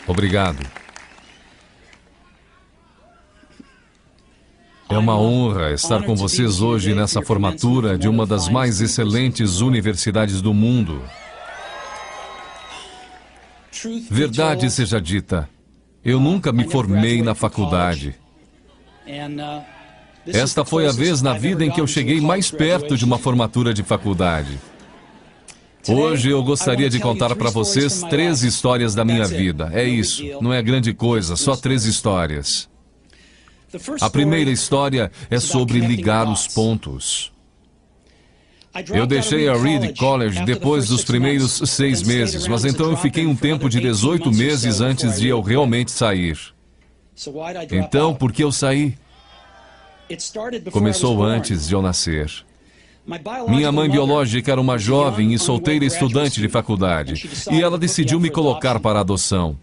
Obrigado. É uma honra estar com vocês hoje nessa formatura de uma das mais excelentes universidades do mundo. Verdade seja dita, eu nunca me formei na faculdade. Esta foi a vez na vida em que eu cheguei mais perto de uma formatura de faculdade. Hoje eu gostaria de contar para vocês 3 histórias da minha vida. É isso, não é grande coisa, só 3 histórias. A primeira história é sobre ligar os pontos. Eu deixei a Reed College depois dos primeiros 6 meses, mas então eu fiquei um tempo de 18 meses antes de eu realmente sair. Então, por que eu saí? Começou antes de eu nascer. Minha mãe biológica era uma jovem e solteira estudante de faculdade, e ela decidiu me colocar para adoção.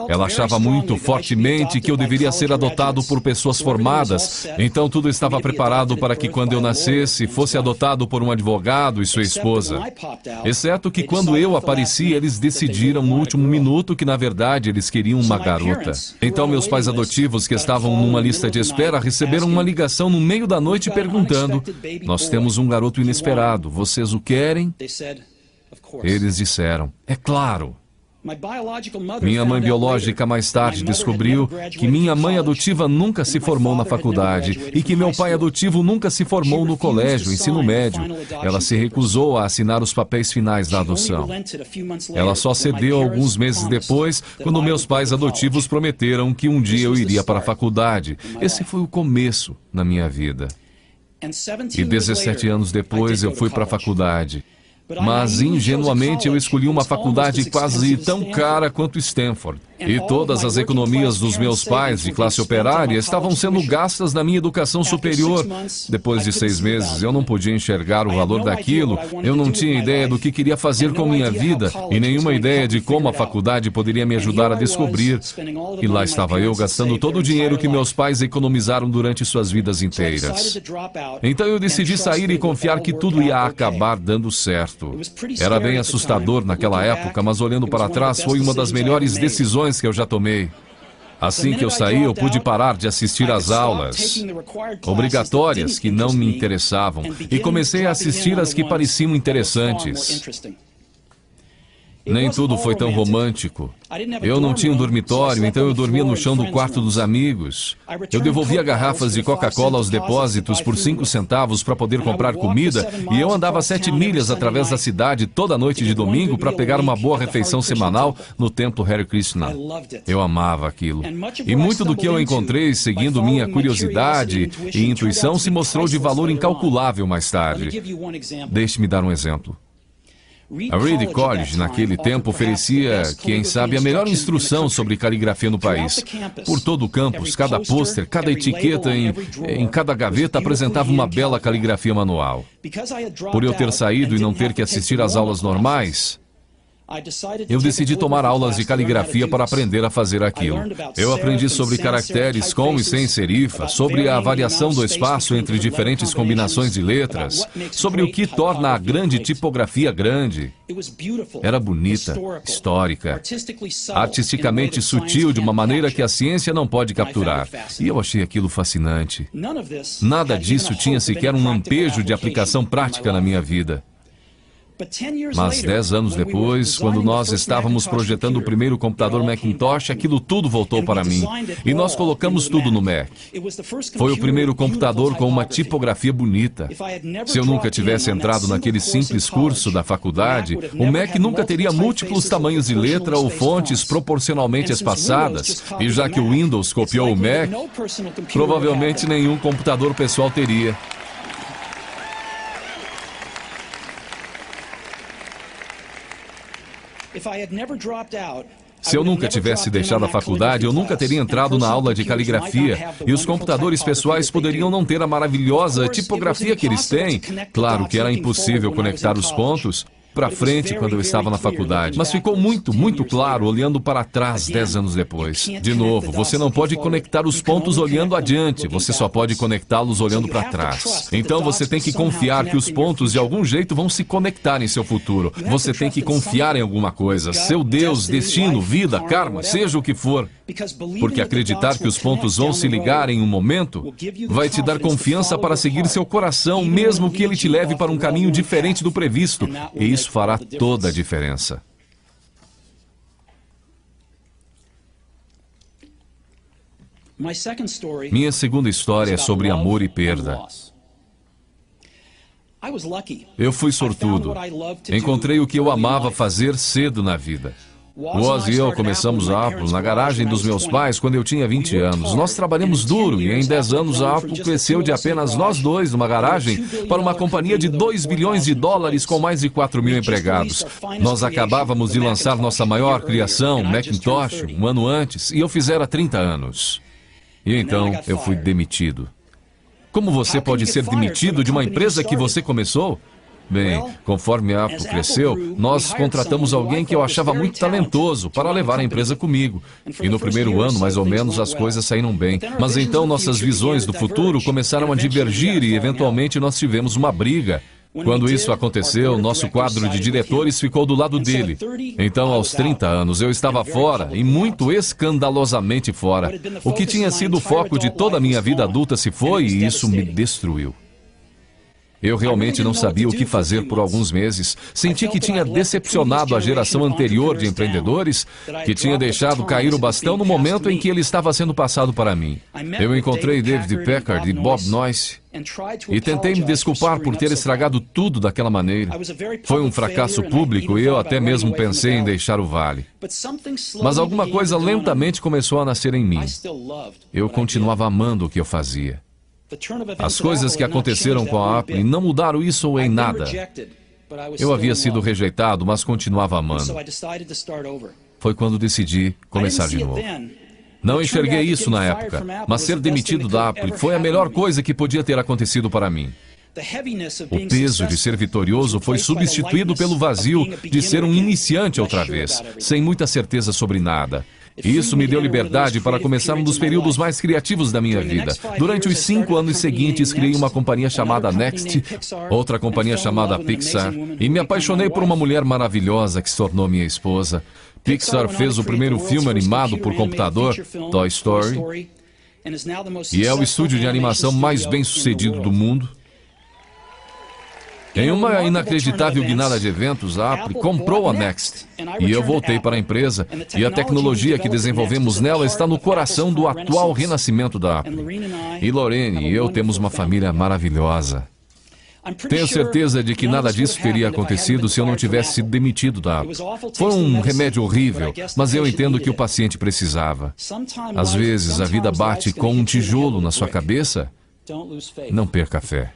Ela achava muito fortemente que eu deveria ser adotado por pessoas formadas, então tudo estava preparado para que quando eu nascesse, fosse adotado por um advogado e sua esposa. Exceto que quando eu apareci, eles decidiram no último minuto que na verdade eles queriam uma garota. Então meus pais adotivos, que estavam numa lista de espera, receberam uma ligação no meio da noite perguntando: "Nós temos um garoto inesperado, vocês o querem?" Eles disseram: "É claro." Minha mãe biológica mais tarde descobriu que minha mãe adotiva nunca se formou na faculdade e que meu pai adotivo nunca se formou no colégio, ensino médio. Ela se recusou a assinar os papéis finais da adoção. Ela só cedeu alguns meses depois, quando meus pais adotivos prometeram que um dia eu iria para a faculdade. Esse foi o começo na minha vida. E 17 anos depois eu fui para a faculdade. Mas, ingenuamente, eu escolhi uma faculdade quase tão cara quanto Stanford. E todas as economias dos meus pais de classe operária estavam sendo gastas na minha educação superior. Depois de 6 meses, eu não podia enxergar o valor daquilo, eu não tinha ideia do que queria fazer com minha vida e nenhuma ideia de como a faculdade poderia me ajudar a descobrir. E lá estava eu gastando todo o dinheiro que meus pais economizaram durante suas vidas inteiras. Então eu decidi sair e confiar que tudo ia acabar dando certo. Era bem assustador naquela época, mas olhando para trás foi uma das melhores decisões que eu já tomei. Assim que eu saí, eu pude parar de assistir às aulas obrigatórias que não me interessavam e comecei a assistir as que pareciam interessantes. Nem tudo foi tão romântico. Eu não tinha um dormitório, então eu dormia no chão do quarto dos amigos. Eu devolvia garrafas de Coca-Cola aos depósitos por 5 centavos para poder comprar comida, e eu andava 7 milhas através da cidade toda noite de domingo para pegar uma boa refeição semanal no templo Hare Krishna. Eu amava aquilo. E muito do que eu encontrei seguindo minha curiosidade e intuição se mostrou de valor incalculável mais tarde. Deixe-me dar um exemplo. A Reed College, naquele tempo, oferecia, quem sabe, a melhor instrução sobre caligrafia no país. Por todo o campus, cada pôster, cada etiqueta em cada gaveta apresentava uma bela caligrafia manual. Por eu ter saído e não ter que assistir às aulas normais, eu decidi tomar aulas de caligrafia para aprender a fazer aquilo. Eu aprendi sobre caracteres com e sem serifa, sobre a variação do espaço entre diferentes combinações de letras, sobre o que torna a grande tipografia grande. Era bonita, histórica, artisticamente sutil de uma maneira que a ciência não pode capturar. E eu achei aquilo fascinante. Nada disso tinha sequer um lampejo de aplicação prática na minha vida. Mas 10 anos depois, quando nós estávamos projetando o primeiro computador Macintosh, aquilo tudo voltou para mim. E nós colocamos tudo no Mac. Foi o primeiro computador com uma tipografia bonita. Se eu nunca tivesse entrado naquele simples curso da faculdade, o Mac nunca teria múltiplos tamanhos de letra ou fontes proporcionalmente espaçadas. E já que o Windows copiou o Mac, provavelmente nenhum computador pessoal teria. Se eu nunca tivesse deixado a faculdade, eu nunca teria entrado na aula de caligrafia, e os computadores pessoais poderiam não ter a maravilhosa tipografia que eles têm. Claro que era impossível conectar os pontos, para frente quando eu estava na faculdade, mas ficou muito claro olhando para trás 10 anos depois. De novo, você não pode conectar os pontos olhando adiante, você só pode conectá-los olhando para trás. Então você tem que confiar que os pontos de algum jeito vão se conectar em seu futuro. Você tem que confiar em alguma coisa, seu Deus, destino, vida, karma, seja o que for. Porque acreditar que os pontos vão se ligar em um momento vai te dar confiança para seguir seu coração, mesmo que ele te leve para um caminho diferente do previsto. E isso fará toda a diferença. Minha segunda história é sobre amor e perda. Eu fui sortudo. Encontrei o que eu amava fazer cedo na vida. Woz e eu começamos a Apple na garagem dos meus pais quando eu tinha 20 anos. Nós trabalhamos duro e em 10 anos a Apple cresceu de apenas nós dois numa garagem para uma companhia de 2 bilhões de dólares com mais de 4 mil empregados. Nós acabávamos de lançar nossa maior criação, Macintosh, um ano antes, e eu fizera 30 anos. E então eu fui demitido. Como você pode ser demitido de uma empresa que você começou? Bem, conforme a Apple cresceu, nós contratamos alguém que eu achava muito talentoso para levar a empresa comigo. E no primeiro ano, mais ou menos, as coisas saíram bem. Mas então nossas visões do futuro começaram a divergir e, eventualmente, nós tivemos uma briga. Quando isso aconteceu, nosso quadro de diretores ficou do lado dele. Então, aos 30 anos, eu estava fora, e muito escandalosamente fora. O que tinha sido o foco de toda a minha vida adulta se foi, e isso me destruiu. Eu realmente não sabia o que fazer por alguns meses. Senti que tinha decepcionado a geração anterior de empreendedores, que tinha deixado cair o bastão no momento em que ele estava sendo passado para mim. Eu encontrei David Packard e Bob Noyce e tentei me desculpar por ter estragado tudo daquela maneira. Foi um fracasso público e eu até mesmo pensei em deixar o vale. Mas alguma coisa lentamente começou a nascer em mim. Eu continuava amando o que eu fazia. As coisas que aconteceram com a Apple não mudaram isso em nada. Eu havia sido rejeitado, mas continuava amando. Foi quando decidi começar de novo. Não enxerguei isso na época, mas ser demitido da Apple foi a melhor coisa que podia ter acontecido para mim. O peso de ser vitorioso foi substituído pelo vazio de ser um iniciante outra vez, sem muita certeza sobre nada. Isso me deu liberdade para começar um dos períodos mais criativos da minha vida. Durante os 5 anos seguintes, criei uma companhia chamada Next, outra companhia chamada Pixar, e me apaixonei por uma mulher maravilhosa que se tornou minha esposa. Pixar fez o primeiro filme animado por computador, Toy Story, e é o estúdio de animação mais bem-sucedido do mundo. Em uma inacreditável guinada de eventos, a Apple comprou a Next. E eu voltei para a empresa, e a tecnologia que desenvolvemos nela está no coração do atual renascimento da Apple. E Lorraine e eu temos uma família maravilhosa. Tenho certeza de que nada disso teria acontecido se eu não tivesse sido demitido da Apple. Foi um remédio horrível, mas eu entendo que o paciente precisava. Às vezes, a vida bate com um tijolo na sua cabeça. Não perca a fé.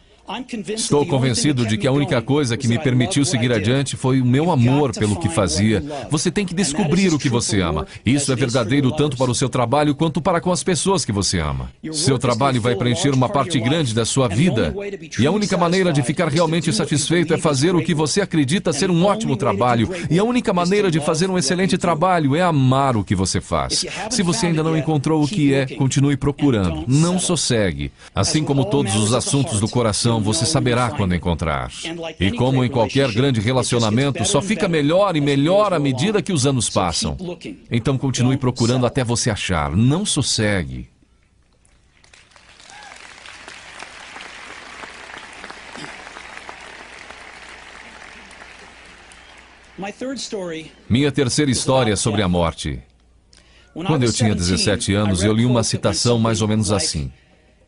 Estou convencido de que a única coisa que me permitiu seguir adiante foi o meu amor pelo que fazia. Você tem que descobrir o que você ama. Isso é verdadeiro tanto para o seu trabalho quanto para com as pessoas que você ama. Seu trabalho vai preencher uma parte grande da sua vida. E a única maneira de ficar realmente satisfeito é fazer o que você acredita ser um ótimo trabalho. E a única maneira de fazer um excelente trabalho é amar o que você faz. Se você ainda não encontrou o que é, continue procurando. Não sossegue. Assim como todos os assuntos do coração, você saberá quando encontrar. E como em qualquer grande relacionamento, só fica melhor e melhor à medida que os anos passam. Então continue procurando até você achar. Não sossegue. Minha terceira história é sobre a morte. Quando eu tinha 17 anos, eu li uma citação mais ou menos assim: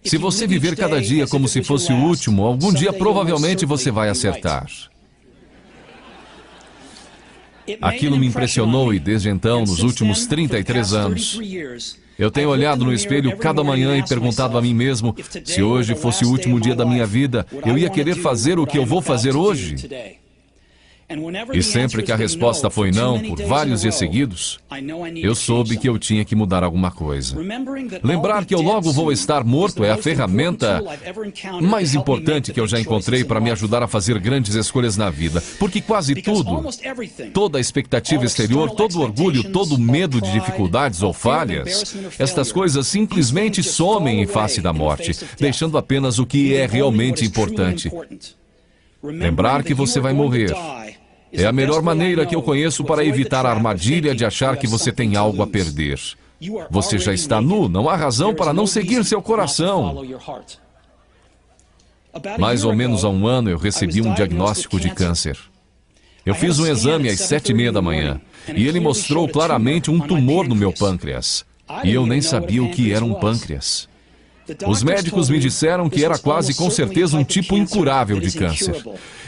se você viver cada dia como se fosse o último, algum dia provavelmente você vai acertar. Aquilo me impressionou e desde então, nos últimos 33 anos, eu tenho olhado no espelho cada manhã e perguntado a mim mesmo, se hoje fosse o último dia da minha vida, eu ia querer fazer o que eu vou fazer hoje? E sempre que a resposta foi não, por vários dias seguidos, eu soube que eu tinha que mudar alguma coisa. Lembrar que eu logo vou estar morto é a ferramenta mais importante que eu já encontrei para me ajudar a fazer grandes escolhas na vida. Porque quase tudo, toda a expectativa exterior, todo o orgulho, todo o medo de dificuldades ou falhas, estas coisas simplesmente somem em face da morte, deixando apenas o que é realmente importante. Lembrar que você vai morrer é a melhor maneira que eu conheço para evitar a armadilha de achar que você tem algo a perder. Você já está nu, não há razão para não seguir seu coração. Mais ou menos há um ano eu recebi um diagnóstico de câncer. Eu fiz um exame às 7h30 da manhã e ele mostrou claramente um tumor no meu pâncreas. E eu nem sabia o que era um pâncreas. Os médicos me disseram que era quase com certeza um tipo incurável de câncer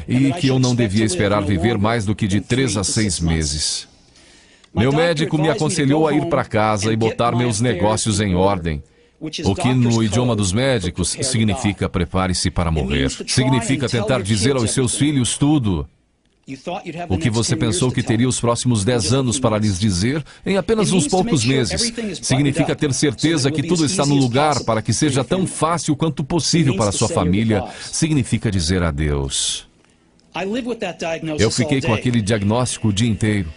e que eu não devia esperar viver mais do que de 3 a 6 meses. Meu médico me aconselhou a ir para casa e botar meus negócios em ordem, o que no idioma dos médicos significa prepare-se para morrer. Significa tentar dizer aos seus filhos tudo o que você pensou que teria os próximos 10 anos para lhes dizer em apenas uns poucos meses. Significa ter certeza que tudo está no lugar para que seja tão fácil quanto possível para sua família. Significa dizer adeus. Eu fiquei com aquele diagnóstico o dia inteiro.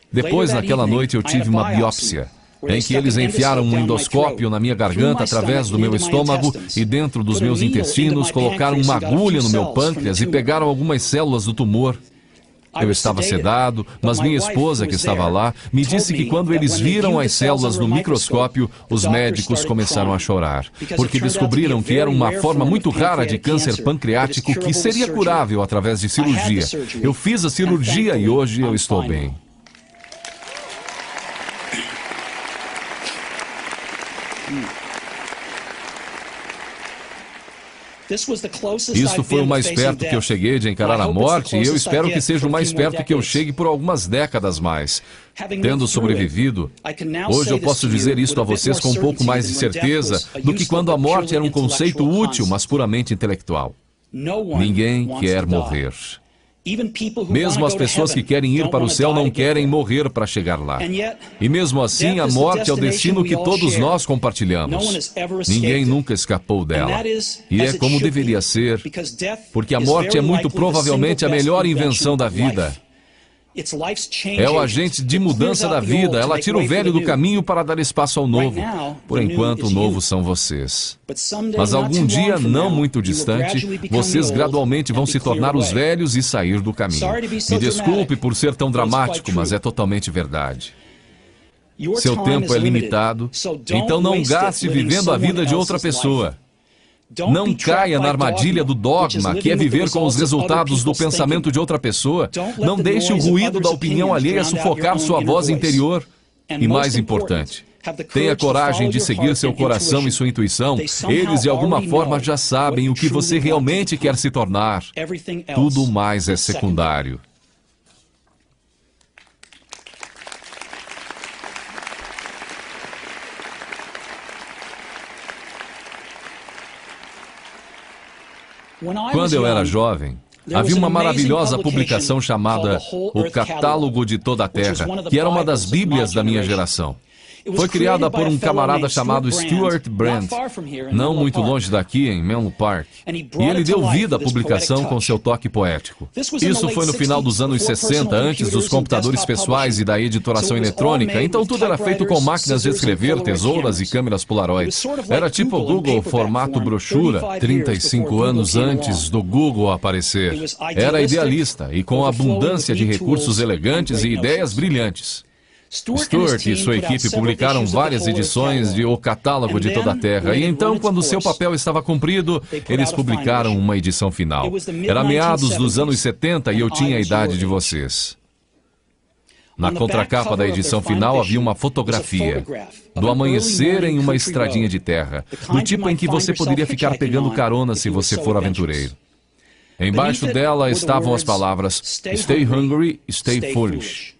Depois, naquela noite, eu tive uma biópsia, em que eles enfiaram um endoscópio na minha garganta através do meu estômago e dentro dos meus intestinos, colocaram uma agulha no meu pâncreas e pegaram algumas células do tumor. Eu estava sedado, mas minha esposa, que estava lá, me disse que quando eles viram as células no microscópio, os médicos começaram a chorar, porque descobriram que era uma forma muito rara de câncer pancreático que seria curável através de cirurgia. Eu fiz a cirurgia e hoje eu estou bem. Isso foi o mais perto que eu cheguei de encarar a morte e eu espero que seja o mais perto que eu chegue por algumas décadas mais. Tendo sobrevivido, hoje eu posso dizer isto a vocês com um pouco mais de certeza do que quando a morte era um conceito útil, mas puramente intelectual. Ninguém quer morrer. Mesmo as pessoas que querem ir para o céu não querem morrer para chegar lá. E mesmo assim, a morte é o destino que todos nós compartilhamos. Ninguém nunca escapou dela. E é como deveria ser, porque a morte é muito provavelmente a melhor invenção da vida. É o agente de mudança da vida. Ela tira o velho do caminho para dar espaço ao novo. Por enquanto, o novo são vocês. Mas algum dia, não muito distante, vocês gradualmente vão se tornar os velhos e sair do caminho. Me desculpe por ser tão dramático, mas é totalmente verdade. Seu tempo é limitado, então não gaste vivendo a vida de outra pessoa. Não caia na armadilha do dogma, que é viver com os resultados do pensamento de outra pessoa. Não deixe o ruído da opinião alheia sufocar sua voz interior. E mais importante, tenha coragem de seguir seu coração e sua intuição. Eles de alguma forma já sabem o que você realmente quer se tornar. Tudo mais é secundário. Quando eu era jovem, havia uma maravilhosa publicação chamada O Catálogo de Toda a Terra, que era uma das bíblias da minha geração. Foi criada por um camarada chamado Stuart Brand, não muito longe daqui, em Menlo Park. E ele deu vida à publicação com seu toque poético. Isso foi no final dos anos 60, antes dos computadores pessoais e da editoração eletrônica, então tudo era feito com máquinas de escrever, tesouras e câmeras Polaroid. Era tipo o Google formato brochura, 35 anos antes do Google aparecer. Era idealista e com abundância de recursos elegantes e ideias brilhantes. Stuart e sua equipe publicaram várias edições de O Catálogo de Toda a Terra, e então, quando seu papel estava cumprido, eles publicaram uma edição final. Era meados dos anos 70 e eu tinha a idade de vocês. Na contracapa da edição final havia uma fotografia do amanhecer em uma estradinha de terra, do tipo em que você poderia ficar pegando carona se você for aventureiro. Embaixo dela estavam as palavras Stay Hungry, Stay Foolish.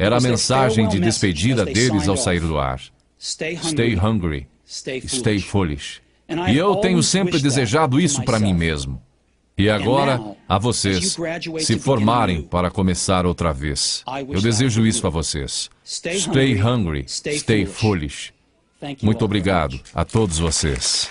Era a mensagem de despedida deles ao sair do ar. Stay hungry, stay foolish. E eu tenho sempre desejado isso para mim mesmo. E agora, a vocês, se formarem para começar outra vez. Eu desejo isso a vocês. Stay hungry, stay foolish. Muito obrigado a todos vocês.